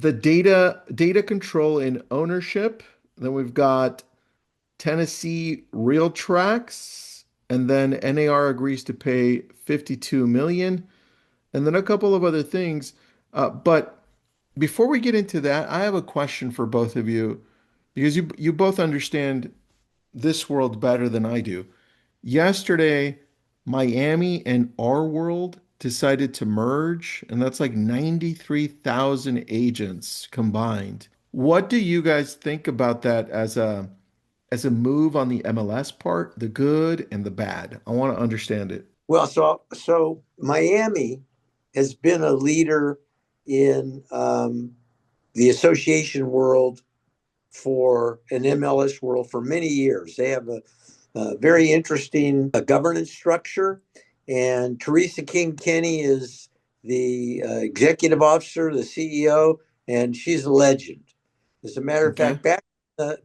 the data control and ownership. Then we've got Tennessee Realtracks, and then NAR agrees to pay 52 million, and then a couple of other things. But before we get into that, I have a question for both of you because you both understand this world better than I do. Yesterday, Miami and our world decided to merge, and that's like 93,000 agents combined. What do you guys think about that as a move on the MLS part, the good and the bad? I want to understand it. Well, so Miami has been a leader in the association world for an MLS world for many years. They have a very interesting governance structure, and Teresa King Kenny is the executive officer, the CEO, and she's a legend. As a matter of Okay. fact,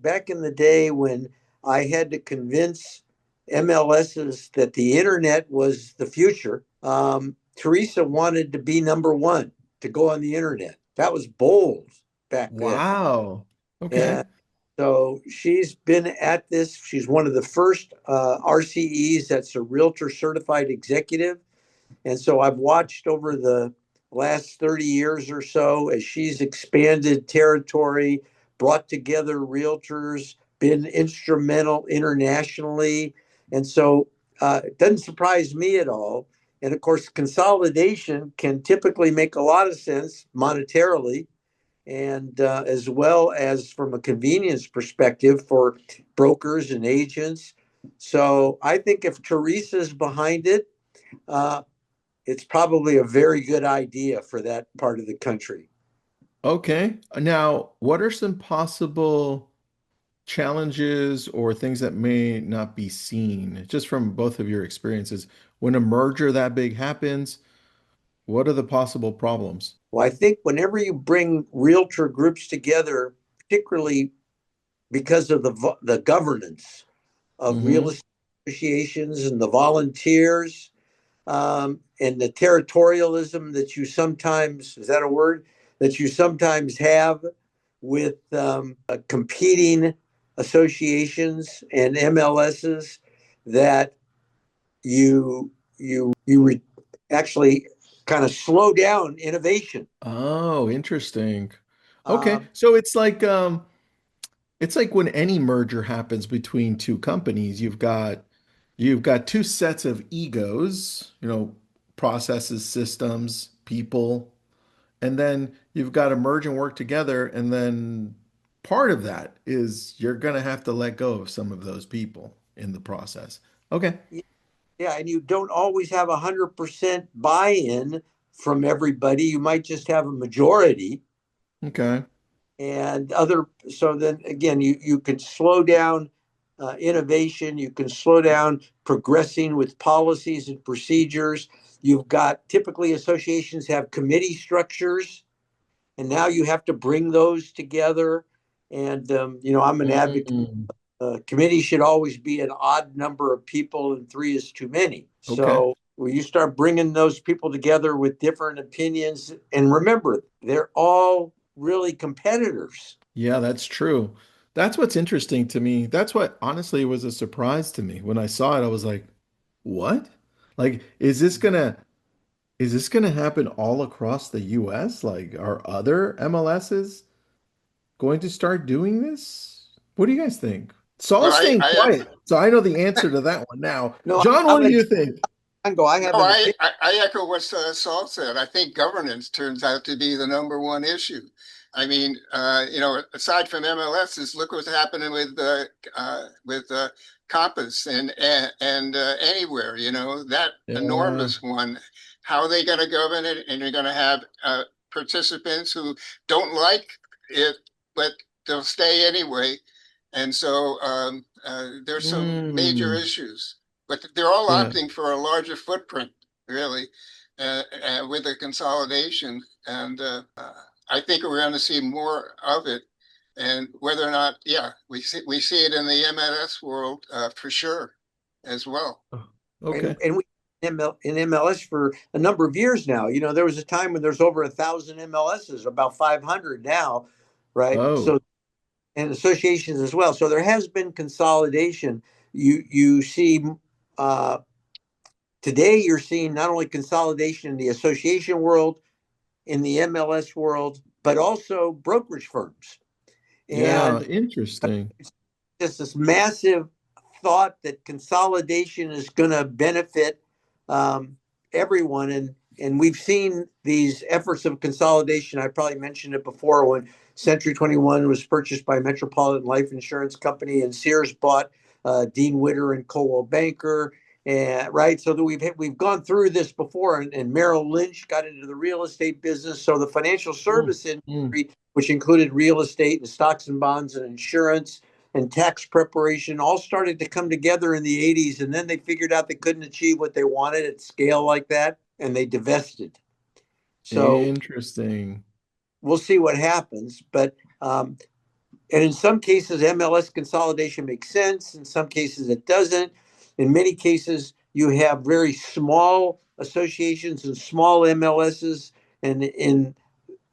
back in the day when I had to convince MLSs that the internet was the future, Teresa wanted to be number one to go on the internet. That was bold back then. Wow. Okay. And so she's been at this. She's one of the first RCEs that's a Realtor certified executive. And so I've watched over the last 30 years or so as she's expanded territory, brought together realtors, been instrumental internationally. And so it doesn't surprise me at all. And of course, consolidation can typically make a lot of sense monetarily and as well as from a convenience perspective for brokers and agents. So I think if Teresa's behind it, uh, it's probably a very good idea for that part of the country. Okay. Now, what are some possible challenges or things that may not be seen, just from both of your experiences? When a merger that big happens, what are the possible problems? Well, I think whenever you bring realtor groups together, particularly because of the governance of real Hmm. estate associations and the volunteers, and the territorialism that you sometimes, is that a word, that you sometimes have with competing associations and MLSs, that you actually kind of slow down innovation. Oh, interesting. Okay. Um, So it's like when any merger happens between two companies, you've got two sets of egos, processes, systems, people, and then you've got to merge and work together, and then part of that is you're going to have to let go of some of those people in the process. Okay. yeah, and you don't always have 100% buy-in from everybody. You might just have a majority Okay. and other. So then again, you can slow down innovation. You can slow down progressing with policies and procedures. You've got, typically associations have committee structures, and now you have to bring those together. And I'm an advocate. Mm. Committee should always be an odd number of people, and three is too many. Okay. So when you start bringing those people together with different opinions, and remember, they're all really competitors. Yeah, that's true. That's what's interesting to me. That's what honestly was a surprise to me. When I saw it, I was like, what? Like, is this gonna happen all across the US? Like, are other MLSs going to start doing this? What do you guys think? Well, Saul's staying I quiet, so I know the answer to that one now. No, John, I'm what do gonna you think? go. I no, have an opinion. I echo what Saul said. I think governance turns out to be the number one issue. I mean, aside from MLSs, look what's happening with Compass and Anywhere. That Yeah. enormous one. How are they going to govern it? And you're going to have participants who don't like it, but they'll stay anyway. And so there's some major Mm, issues, but they're all yeah. opting for a larger footprint, really, with the consolidation. And I think we're going to see more of it. And whether or not, yeah, we see it in the MLS world for sure as well. Oh, and okay. and we in MLS for a number of years now. There was a time when there's over 1,000 MLSs, about 500 now, right? Oh, So, and associations as well. So there has been consolidation. You see uh, today you're seeing not only consolidation in the association world, in the MLS world, but also brokerage firms. yeah, And interesting. just this massive thought that consolidation is going to benefit um, everyone. And we've seen these efforts of consolidation. I probably mentioned it before when Century 21 was purchased by Metropolitan Life Insurance Company and Sears bought Dean Witter and Coldwell Banker. And right, so that we've gone through this before, and Merrill Lynch got into the real estate business. So the financial Mm, service mm. industry, which included real estate and stocks and bonds and insurance and tax preparation, all started to come together in the 80s. And then they figured out they couldn't achieve what they wanted at scale like that, and they divested. So Interesting. we'll see what happens. And in some cases, MLS consolidation makes sense. In some cases, it doesn't. In many cases, you have very small associations and small MLSs. And in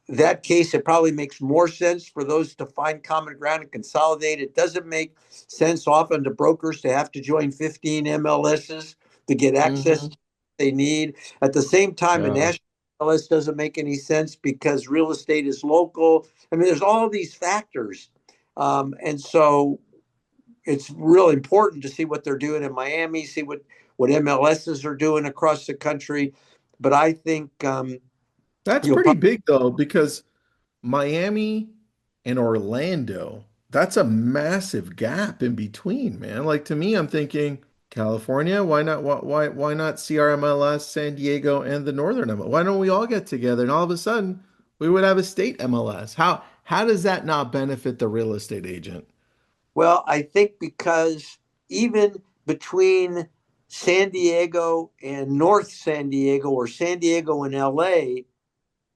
that case, it probably makes more sense for those to find common ground and consolidate. It doesn't make sense often to brokers to have to join 15 MLSs to get access Hmm. they need. At the same time, a Yeah, national MLS doesn't make any sense because real estate is local. I mean, there's all these factors. And so it's real important to see what they're doing in Miami, see what MLSs are doing across the country. But I think that's you'll pretty probably, big though, because Miami and Orlando, that's a massive gap in between, man. Like to me, I'm thinking California, why not why not CRMLS, San Diego, and the Northern MLS? Why don't we all get together and all of a sudden we would have a state MLS? How does that not benefit the real estate agent? well, I think because even between San Diego and North San Diego or San Diego and LA,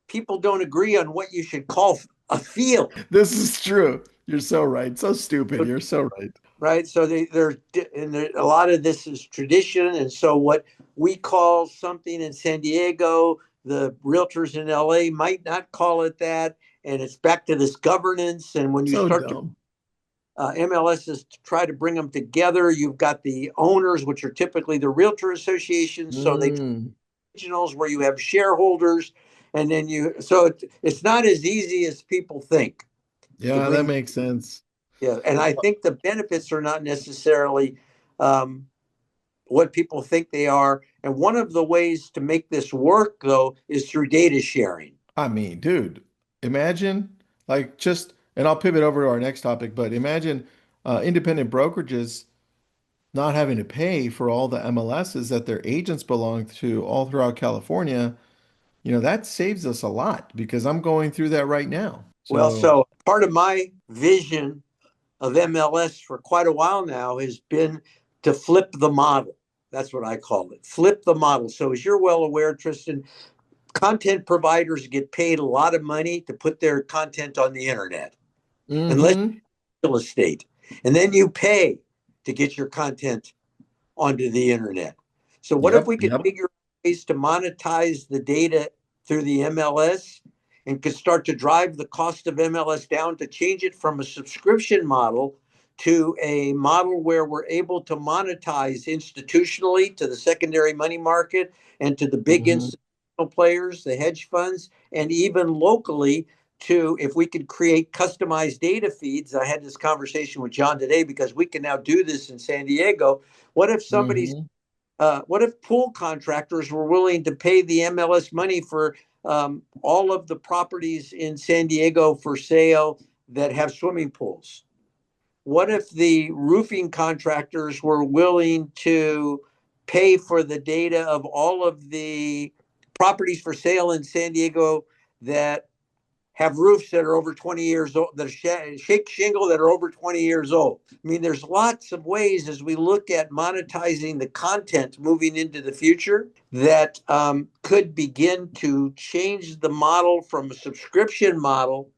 people don't agree on what you should call a field, This is true. You're so right. So stupid. You're so right. right? So a lot of this is tradition. And so what we call something in San Diego, the realtors in LA might not call it that. And it's back to this governance. And when you So start to dumb. MLSs to try to bring them together. You've got the owners, which are typically the realtor associations. So they Mm, regionals where you have shareholders, and then it's not as easy as people think to yeah, that bring. makes sense. Yeah, and I think the benefits are not necessarily um, what people think they are. And one of the ways to make this work, though, is through data sharing. I mean, dude, imagine like just, and I'll pivot over to our next topic, but imagine independent brokerages not having to pay for all the MLSs that their agents belong to all throughout California. That saves us a lot because I'm going through that right now. Well, So, so part of my vision of MLS for quite a while now has been to flip the model. That's what I call it. Flip the model. So, as you're well aware, Tristan, content providers get paid a lot of money to put their content on the internet, unless mm-hmm. real estate. And then you pay to get your content onto the internet. So, what if Yep, we could yep. figure out ways to monetize the data through the MLS and could start to drive the cost of MLS down to change it from a subscription model to a model where we're able to monetize institutionally to the secondary money market and to the big Hmm. institutional players, the hedge funds, and even locally to if we could create customized data feeds. I had this conversation with John today because we can now do this in San Diego. What if somebody's Hmm. what if pool contractors were willing to pay the MLS money for all of the properties in San Diego for sale that have swimming pools? What if the roofing contractors were willing to pay for the data of all of the properties for sale in San Diego that have roofs that are over 20 years old, that shake shingle that are over 20 years old? I mean, there's lots of ways as we look at monetizing the content moving into the future that could begin to change the model from a subscription model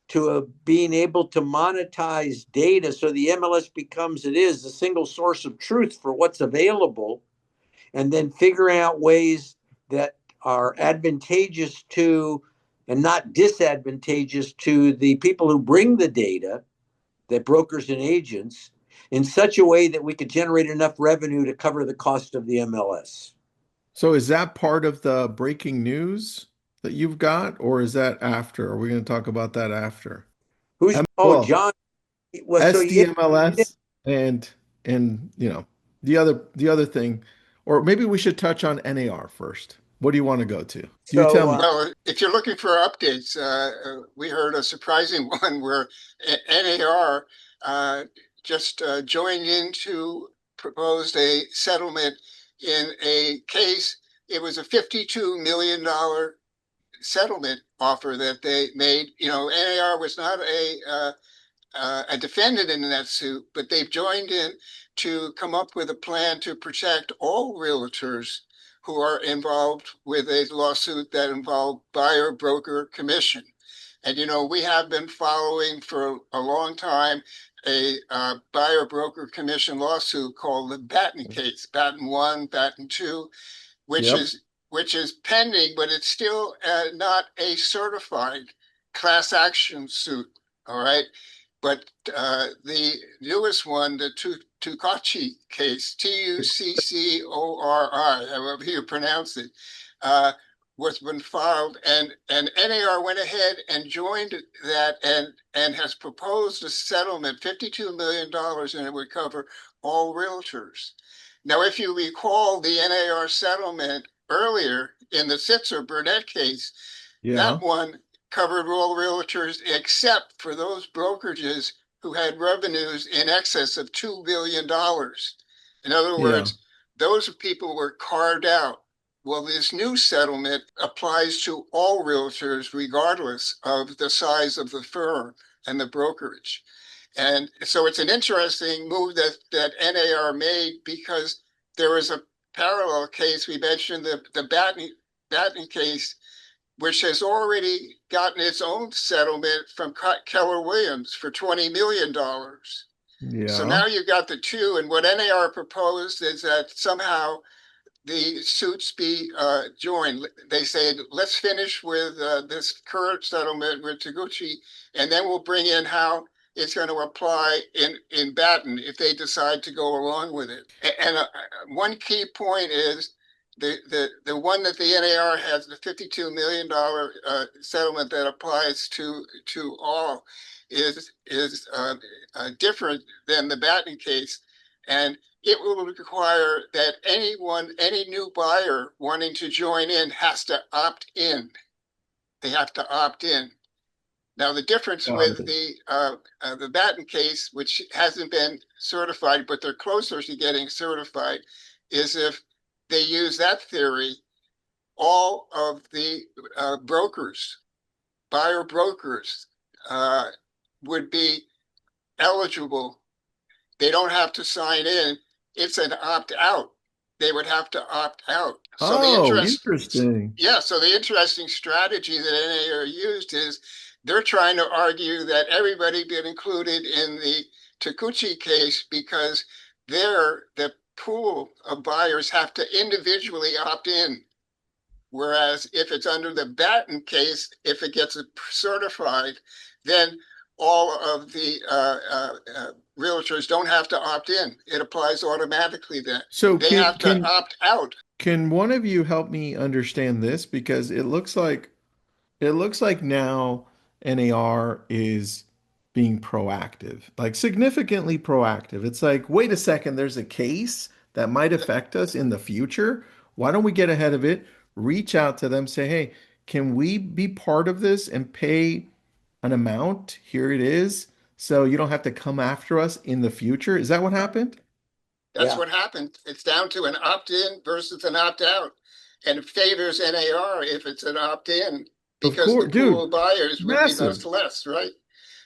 to being able to monetize data so the MLS becomes it is the single source of truth for what's available. and then figuring out ways that are advantageous to and not disadvantageous to the people who bring the data, the brokers and agents, in such a way that we could generate enough revenue to cover the cost of the MLS. So is that part of the breaking news that you've got, or is that after? Are we going to talk about that after? Well, John? Well, so yeah, SDMLS and the other thing, or maybe we should touch on NAR first. What do you want to go to? You tell so me. Well, if you're looking for updates, we heard a surprising one where NAR just joined in to propose a settlement in a case. It was a $52 million settlement offer that they made. NAR was not a defendant in that suit, but they've joined in to come up with a plan to protect all realtors who are involved with a lawsuit that involved buyer broker commission. And we have been following for a long time a buyer broker commission lawsuit called the Batten case, Batten 1, Batten 2, which Yep. is which is pending, but it's still not a certified class action suit. All right. But the newest one, the Tuccori case, Tuccori, however you pronounce it, was been filed, and NAR went ahead and joined that and has proposed a settlement, $52 million, and it would cover all realtors. Now, if you recall the NAR settlement earlier in the Sitzer-Burnett case, that Yeah. one covered all realtors except for those brokerages who had revenues in excess of $2 billion. In other Yeah. words, those people were carved out. Well, this new settlement applies to all realtors, regardless of the size of the firm and the brokerage. And so it's an interesting move that NAR made, because there was a parallel case. We mentioned the Batten case, which has already gotten its own settlement from Keller Williams for $20 million. So Yeah. now you've got the two, and what NAR proposed is that somehow the suits be joined. They said, let's finish with this current settlement with Tuccori, and then we'll bring in how it's going to apply in Batten if they decide to go along with it. And one key point is the one that the NAR has, the $52 million settlement that applies to all, is different than the Batten case, and it will require that any new buyer wanting to join in has to opt in. They have to opt in. Now, the difference Got with it. the Batten case, which hasn't been certified, but they're closer to getting certified, is if they use that theory, all of the brokers, buyer brokers, would be eligible. They don't have to sign in. It's an opt out. They would have to opt out. So Oh, interesting. the interesting strategy that NAR used is they're trying to argue that everybody get included in the Tuccori case because the pool of buyers have to individually opt in. Whereas if it's under the Batten case, if it gets certified, then all of the realtors don't have to opt in. It applies automatically then. So They can have to can opt out. can one of you help me understand this? Because it looks like now NAR is being proactive, like significantly proactive. It's like, wait a second, there's a case that might affect us in the future. Why don't we get ahead of it, reach out to them, say, hey, can we be part of this and pay an amount? Here it is. So you don't have to come after us in the future. Is that what happened? That's yeah. what happened. It's down to an opt-in versus an opt-out. And it favors NAR if it's an opt-in, Of because the course, pool of dude, buyers would be much massive. less, right?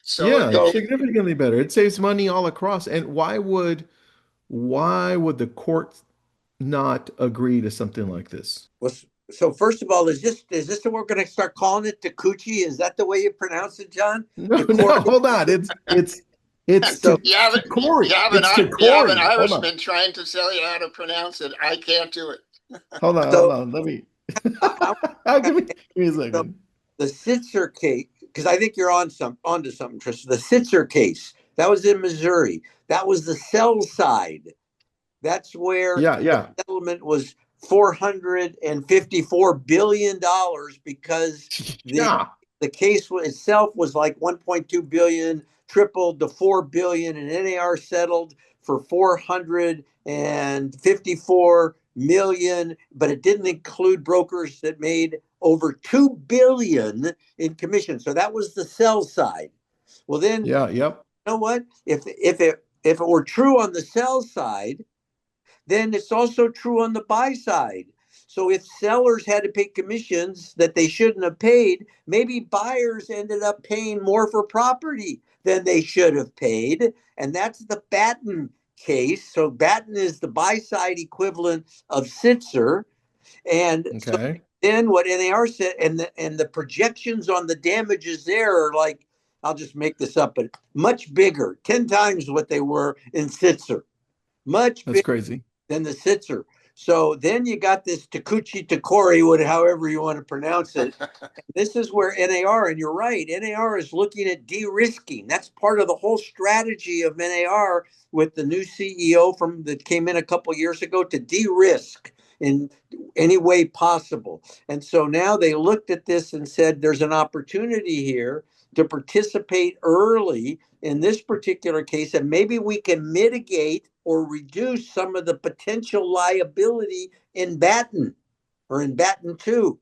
So Yeah, So significantly better. It saves money all across. And why would the court not agree to something like this? so first of all, is this what we're going to start calling it? Tuccori? Is that the way you pronounce it, John? No, no, Tuccori? hold on. It's It's So, Tuccori. It's You have an Tuccori. Hold on. Irishman trying to tell you how to pronounce it. I can't do it. Hold on. Hold so on. Let me. I Give me a so second. the Sitzer case, because I think you're onto something, Tristan. The Sitzer case, that was in Missouri. That was the sell side. That's where Yeah. the Yeah. settlement was $454 billion because the Yeah. the case itself was like 1.2 billion, tripled to 4 billion, and NAR settled for 454 million, but it didn't include brokers that made over 2 billion in commission. So that was the sell side. Well, then, you Yeah. Yep. know what? If it were true on the sell side, then it's also true on the buy side. So if sellers had to pay commissions that they shouldn't have paid, maybe buyers ended up paying more for property than they should have paid. And that's the Batten case. So Batten is the buy side equivalent of Sitzer. And so Okay. then what NAR said, and the projections on the damages there are like, I'll just make this up, but much bigger, 10 times what they were in Sitzer. Much That's bigger crazy. than the Sitzer. So then you got this Tuccori, however you want to pronounce it. This is where NAR, and you're right, NAR is looking at de-risking. That's part of the whole strategy of NAR with the new CEO that came in a couple of years ago to de-risk in any way possible. And so now they looked at this and said there's an opportunity here to participate early in this particular case, and maybe we can mitigate or reduce some of the potential liability in Batten or in Batten 2.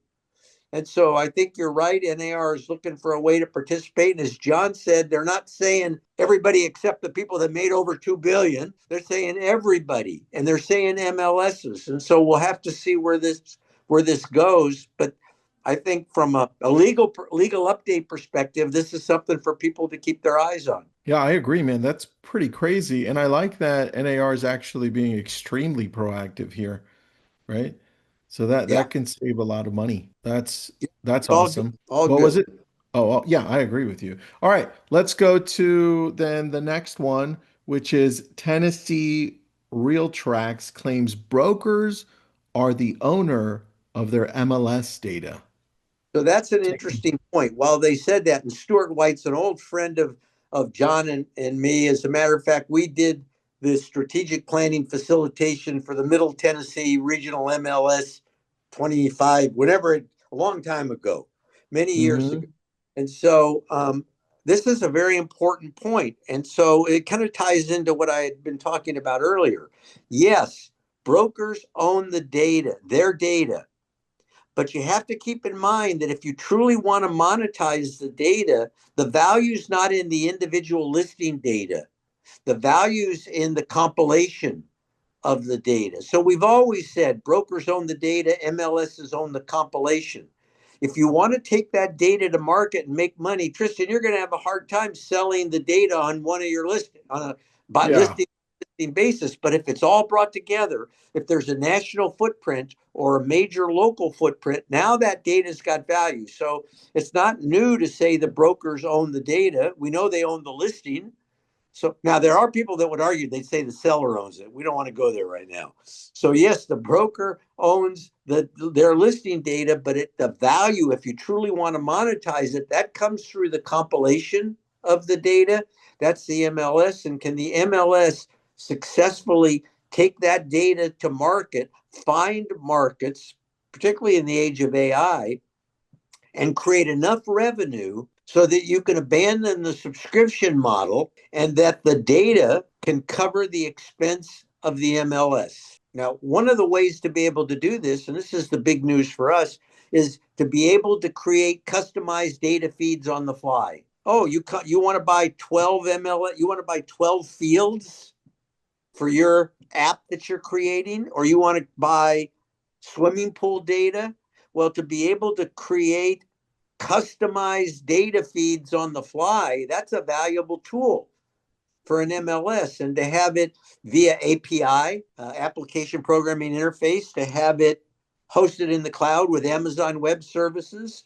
And so I think you're right. NAR is looking for a way to participate. And as John said, they're not saying everybody except the people that made over 2 billion. They're saying everybody, and they're saying MLSs. And so we'll have to see where this goes. But I think from a legal update perspective, this is something for people to keep their eyes on. Yeah, I agree, man. That's pretty crazy. And I like that NAR is actually being extremely proactive here, right? So that Yeah, that can save a lot of money. That's all good. awesome. All What was good. it? Oh, yeah, I agree with you. All right, let's go to then the next one, which is Tennessee Realtracks claims brokers are the owner of their MLS data. So that's an interesting point. While they said that, and Stuart White's an old friend of John and me. As a matter of fact, we did the strategic planning facilitation for the Middle Tennessee Regional MLS 25, a long time ago, many years ago. Hmm. And so this is a very important point. And so it kind of ties into what I had been talking about earlier. Yes, brokers own the data, their data. But you have to keep in mind that if you truly want to monetize the data, the value's not in the individual listing data. The value's in the compilation of the data. So we've always said brokers own the data, MLSs own the compilation. If you want to take that data to market and make money, Tristan, you're going to have a hard time selling the data on one of your listings on a by Yeah. listing basis. But if it's all brought together, if there's a national footprint or a major local footprint, now that data's got value. So it's not new to say the brokers own the data. We know they own the listing. So now there are people that would argue, they'd say the seller owns it. We don't want to go there right now. So yes, the broker owns their listing data, but the value, if you truly want to monetize it, that comes through the compilation of the data. That's the MLS. And can the MLS successfully take that data to market, find markets, particularly in the age of AI, and create enough revenue so that you can abandon the subscription model and that the data can cover the expense of the MLS. Now, one of the ways to be able to do this, and this is the big news for us, is to be able to create customized data feeds on the fly. Oh, you want to buy 12 MLS, you want to buy 12 fields for your app that you're creating, or you want to buy swimming pool data? Well, to be able to create customized data feeds on the fly, that's a valuable tool for an MLS. And to have it via API, application programming interface, to have it hosted in the cloud with Amazon Web Services,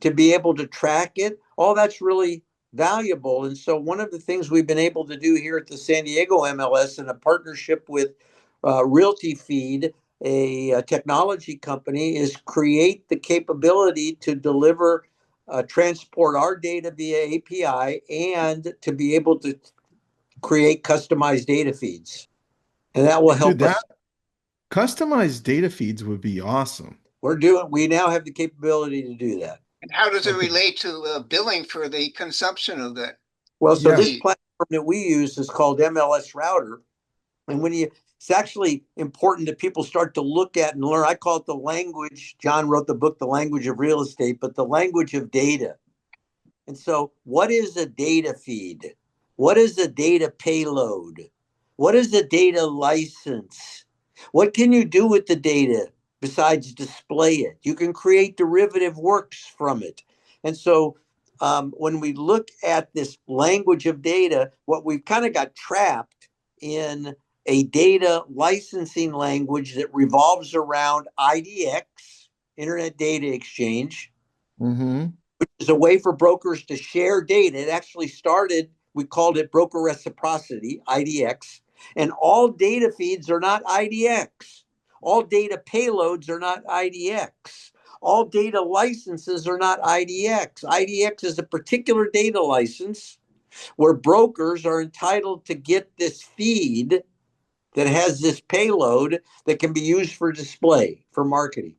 to be able to track it, all that's really valuable. And so one of the things we've been able to do here at the San Diego MLS in a partnership with Realty Feed, a technology company, is create the capability to deliver, transport our data via API and to be able to create customized data feeds. And that will Dude, help that us. customized data feeds would be awesome. We now have the capability to do that. And how does it Okay. relate to billing for the consumption of that Well, so Yeah. this feed? platform that we use is called MLS Router. And it's actually important that people start to look at and learn. I call it the language. John wrote the book, The Language of Real Estate, but the language of data. And so, what is a data feed? What is a data payload? What is a data license? What can you do with the data besides display it? You can create derivative works from it. And so, when we look at this language of data, what we've kind of got trapped in a data licensing language that revolves around IDX, Internet Data Exchange, Mm-hmm. is a way for brokers to share data. It actually started, we called it broker reciprocity, IDX. And all data feeds are not IDX. All data payloads are not IDX. All data licenses are not IDX. IDX is a particular data license where brokers are entitled to get this feed that has this payload that can be used for display, for marketing.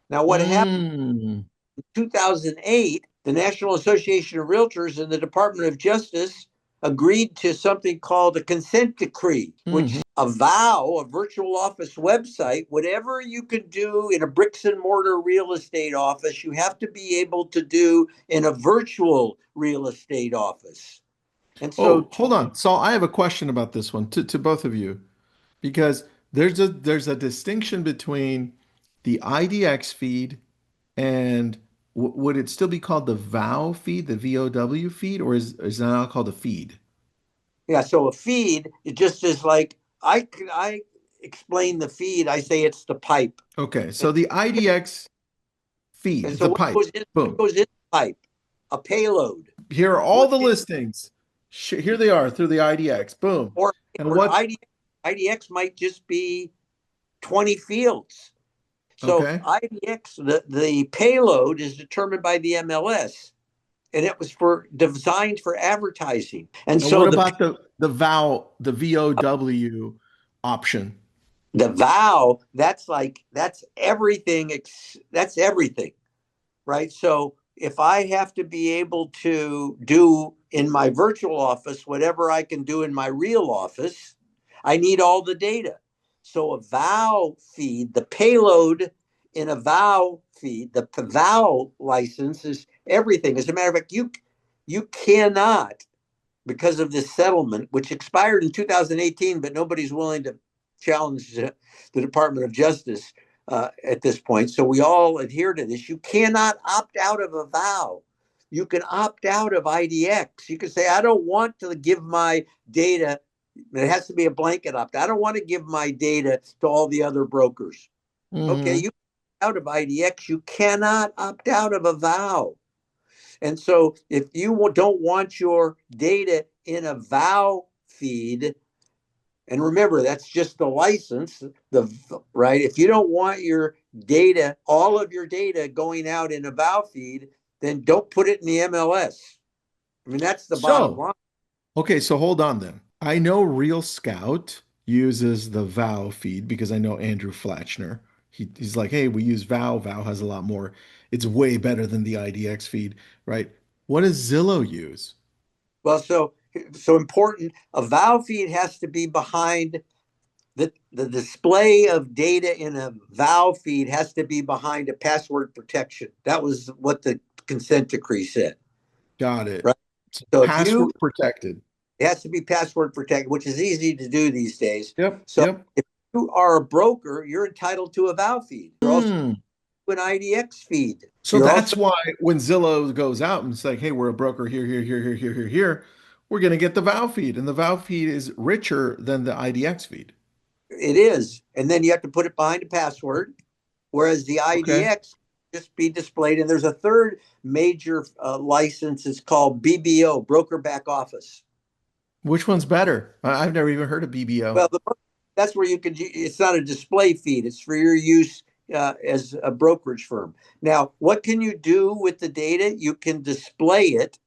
Now, what happened Mm. in 2008, the National Association of Realtors and the Department of Justice agreed to something called a consent decree, Mm-hmm. which avow a virtual office website, whatever you could do in a bricks and mortar real estate office, you have to be able to do in a virtual real estate office. And so, Oh, hold on. So I have a question about this one to both of you because there's a distinction between the IDX feed and would it still be called the VOW feed, the VOW feed, or is that now called a feed? yeah, so a feed, it just is like, I explain the feed, I say it's the pipe. Okay, And, so the IDX feed, and it's so a pipe. what Boom. goes in the pipe? A payload. Here are all What the listings. Here they are through the IDX. Boom. or And or what? IDX might just be 20 fields. So Okay. IDX, the payload is determined by the MLS, and it was designed for advertising. And And so what about the VOW, the VOW option? the vow, that's everything. That's everything, right? So if I have to be able to do in my virtual office whatever I can do in my real office, I need all the data. So a vow feed, the payload in a vow feed, the vow license is everything. As a matter of fact, you cannot, because of this settlement, which expired in 2018, but nobody's willing to challenge the Department of Justice at this point. So we all adhere to this. You cannot opt out of a vow. You can opt out of IDX. You can say, I don't want to give my data. It has to be a blanket opt. I don't want to give my data to all the other brokers. Okay, Hmm. you out of IDX. You cannot opt out of a vow. And so if you don't want your data in a vow feed, and remember, that's just the license, the right. If you don't want your data, all of your data going out in a vow feed, then don't put it in the MLS. I mean, that's the bottom So, line. okay, so hold on then. I know Real Scout uses the VOW feed because I know Andrew Flatchner. He's like, hey, we use VOW. VOW has a lot more. It's way better than the IDX feed, right? What does Zillow use? Well, so important. A vow feed has to be behind the display of data in a vow feed has to be behind a password protection. That was what the consent decree said, Got it. right? So So if password you protected. it has to be password protected, which is easy to do these days. Yep, So yep. if you are a broker, you're entitled to a vow feed. You're also Hmm. an IDX feed. So You're that's also why when Zillow goes out and it's like, hey, we're a broker here, here, here, here, here, here, here, we're going to get the VOW feed. And the VOW feed is richer than the IDX feed. it is, and then you have to put it behind a password. Whereas the Okay. IDX just be displayed. And there's a third major license. It's called BBO, broker back office. Which one's better? I've never even heard of BBO. Well, that's where you can. It's not a display feed. It's for your use as a brokerage firm. Now, what can you do with the data? You can display it,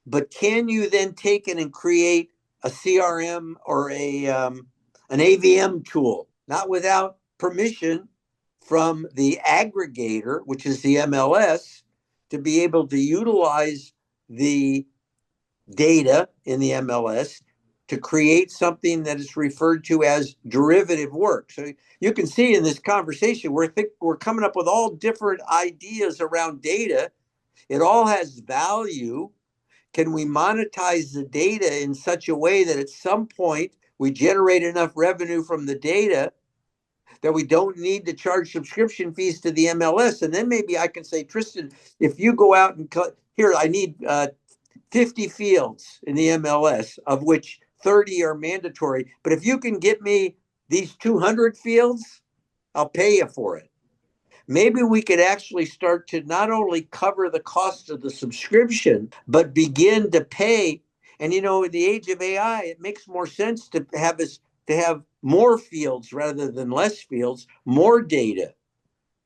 but can you then take it and create a CRM or a an AVM tool? Not without permission from the aggregator, which is the MLS, to be able to utilize the data in the MLS to create something that is referred to as derivative work. So you can see in this conversation, we're coming up with all different ideas around data. It all has value. Can we monetize the data in such a way that at some point we generate enough revenue from the data that we don't need to charge subscription fees to the MLS? And then maybe I can say, Tristan, if you go out and here, I need 50 fields in the MLS, of which 30 are mandatory. But if you can get me these 200 fields, I'll pay you for it. Maybe we could actually start to not only cover the cost of the subscription, but begin to pay. And in the age of AI, it makes more sense to have more fields rather than less fields, more data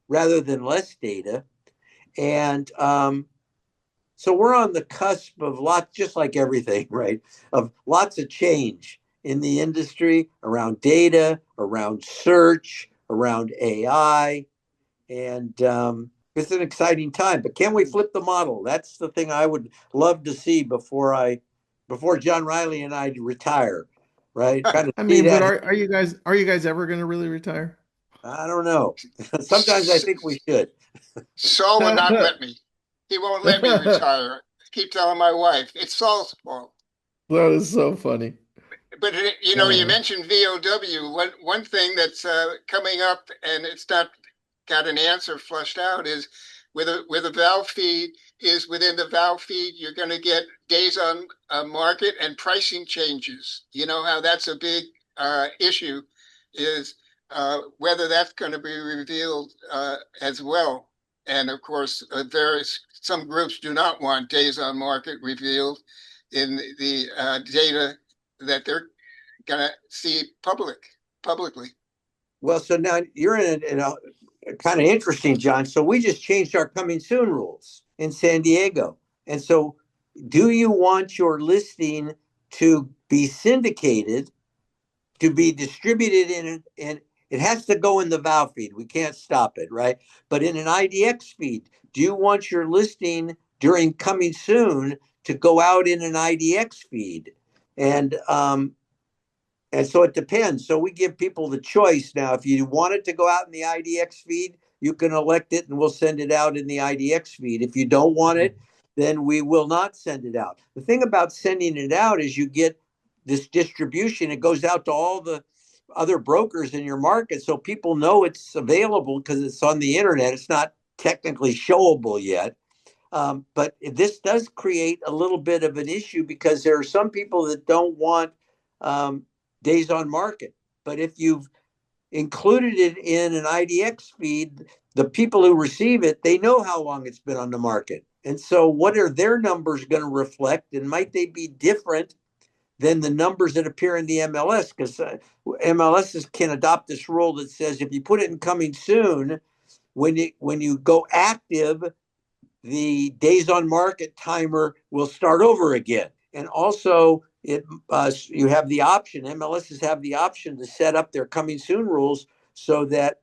rather than less data. And so we're on the cusp of lots, just like everything, right? Of lots of change in the industry around data, around search, around AI. And it's an exciting time. But can we flip the model? That's the thing I would love to see before John Reilly and I retire, right? Kind of I see mean, but that. are you guys ever going to really retire? I don't know. Sometimes I think we should. Saul would not let me. He won't let me retire. I keep telling my wife it's Saul's fault. That is so funny. But you Uh, mentioned VOW. One thing that's coming up, and it's not got an answer flushed out, is with a valve feed. Is within the valve feed, you're going to get days on market and pricing changes. You know how that's a big issue, is whether that's going to be revealed as well. And of course, some groups do not want days on market revealed in the data that they're going to see publicly. Well, so now you're in a kind of interesting, John. So we just changed our coming soon rules in San Diego. And so do you want your listing to be syndicated, to be distributed and it has to go in the valve feed. We can't stop it, right? But in an IDX feed, do you want your listing during coming soon to go out in an IDX feed? And so it depends. So we give people the choice now. If you want it to go out in the IDX feed, you can elect it and we'll send it out in the IDX feed. If you don't want it, then we will not send it out. The thing about sending it out is you get this distribution. It goes out to all the other brokers in your market. So people know it's available because it's on the internet. It's not technically showable yet. But this does create a little bit of an issue because there are some people that don't want days on market. But if you've included it in an IDX feed, the people who receive it, they know how long it's been on the market. And so what are their numbers going to reflect? And might they be different than the numbers that appear in the MLS? Because MLSs can adopt this rule that says if you put it in coming soon, when you go active, the days on market timer will start over again. And also, you have the option, MLSs have the option to set up their coming soon rules so that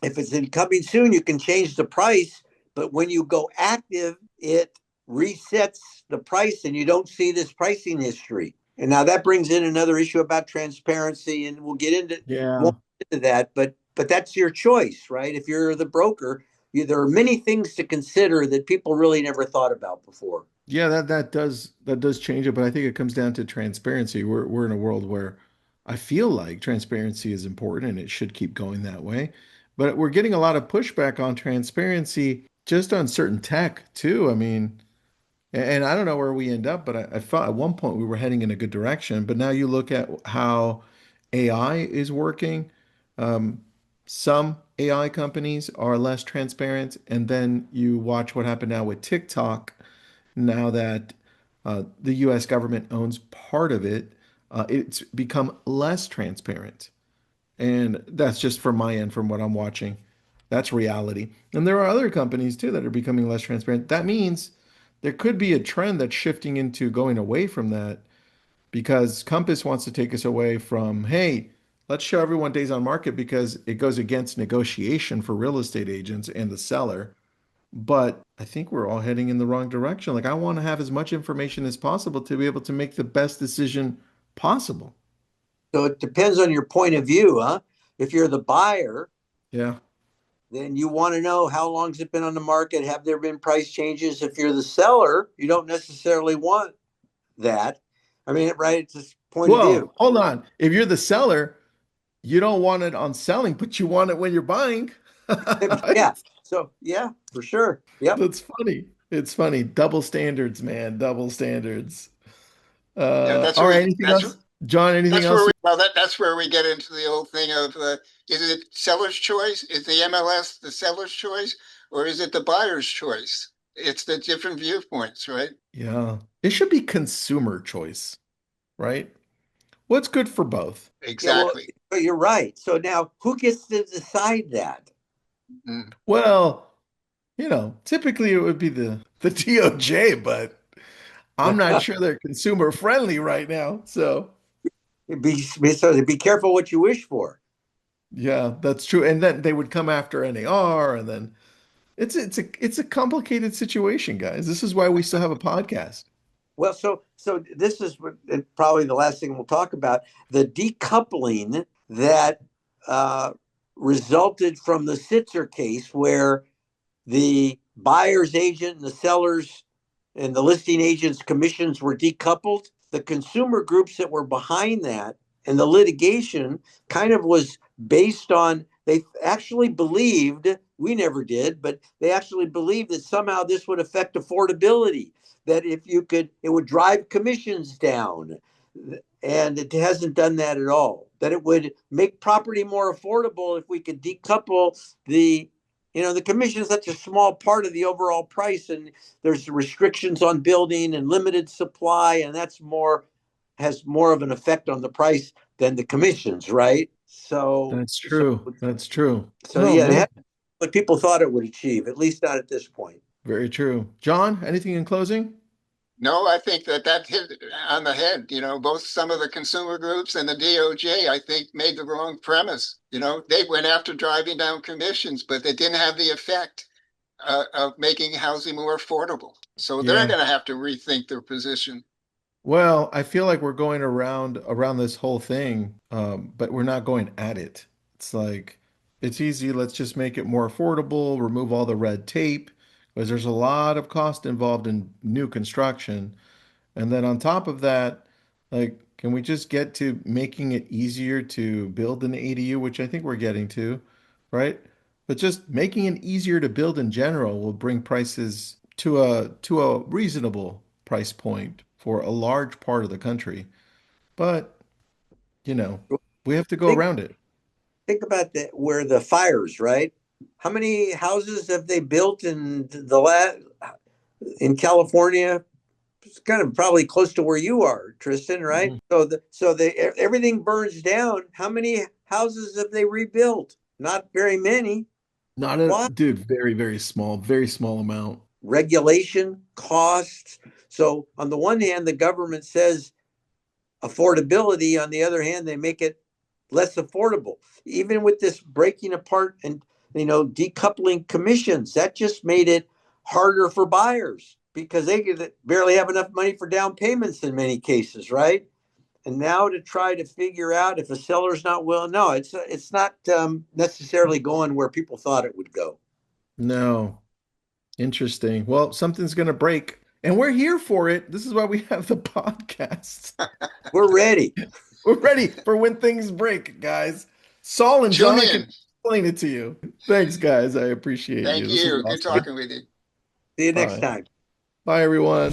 if it's in coming soon, you can change the price. But when you go active, it resets the price and you don't see this pricing history. And now that brings in another issue about transparency, and we'll get into yeah. more into that. But that's your choice, right? If you're the broker, there are many things to consider that people really never thought about before. Yeah, that does change it, but I think it comes down to transparency. We're in a world where I feel like transparency is important and it should keep going that way. But we're getting a lot of pushback on transparency just on certain tech too. I mean, and I don't know where we end up, but I thought at one point we were heading in a good direction. But now you look at how AI is working. Um, some AI companies are less transparent. And then you watch what happened now with TikTok. Now that the US government owns part of it, it's become less transparent. And that's just from my end, from what I'm watching. That's reality. And there are other companies too that are becoming less transparent. That means there could be a trend that's shifting into going away from that because Compass wants to take us away from, hey, let's show everyone days on market because it goes against negotiation for real estate agents and the seller. But I think we're all heading in the wrong direction. Like, I want to have as much information as possible to be able to make the best decision possible. So it depends on your point of view, huh? If you're the buyer, Yeah. then you want to know how long's it been on the market? Have there been price changes? If you're the seller, you don't necessarily want that. I mean, right? It's just point of view. Whoa, hold on. If you're the seller, you don't want it on selling, but you want it when you're buying. Yeah. Right? So yeah, for sure. Yep. That's funny. It's funny. Double standards, man. Double standards. Yeah, All right. Anything else? John, anything that's where else? that's where we get into the old thing of is it seller's choice? Is the MLS the seller's choice, or is it the buyer's choice? It's the different viewpoints, right? Yeah. It should be consumer choice, right? What's good for both? Yeah. Well, Exactly. but you're right. So now, who gets to decide that? Mm. Well, typically it would be the DOJ, but I'm not sure they're consumer friendly right now. So, Be careful what you wish for. yeah, that's true. And then they would come after NAR, and then it's a complicated situation, guys. This is why we still have a podcast. Well, so this is probably the last thing we'll talk about: the decoupling that uh, resulted from the Sitzer case, where the buyer's agent and the seller's and the listing agent's commissions were decoupled. The consumer groups that were behind that and the litigation kind of was based on, they actually believed, we never did, but they actually believed that somehow this would affect affordability, that if you could, it would drive commissions down. And it hasn't done that at all. That it would make property more affordable if we could decouple the commission is such a small part of the overall price, and there's restrictions on building and limited supply, and has more of an effect on the price than the commissions, right? So, That's so, true. That's true. so Oh yeah, it had man, what people thought it would achieve, at least not at this point. very true. John, anything in closing? No, I think that hit on the head. Both some of the consumer groups and the DOJ, I think, made the wrong premise. They went after driving down commissions, but they didn't have the effect of making housing more affordable. So they're Yeah. going to have to rethink their position. Well, I feel like we're going around this whole thing, but we're not going at it. It's like it's easy. Let's just make it more affordable, remove all the red tape, because there's a lot of cost involved in new construction. And then on top of that, like, can we just get to making it easier to build an ADU, which I think we're getting to, right? But just making it easier to build in general will bring prices to a reasonable price point for a large part of the country. But, you know, we have to go Think around it. think about where the fires, right? How many houses have they built in California? It's kind of probably close to where you are, Tristan, right? Mhm. Everything burns down. How many houses have they rebuilt? Not very many. Not a, Why? dude, very small amount. Regulation, costs. So on the one hand, the government says affordability. On the other hand, they make it less affordable. Even with this breaking apart and decoupling commissions, that just made it harder for buyers because they barely have enough money for down payments in many cases, right? And now to try to figure out if a seller's not willing, no, it's not necessarily going where people thought it would go. No. Interesting. Well, something's going to break, and we're here for it. This is why we have the podcast. We're ready. We're ready for when things break, guys. Saul and Tune John can in. explain it to you. Thanks, guys. I appreciate you. Thank This was you. Good awesome. talking with you. See you next Bye. time. Bye, everyone.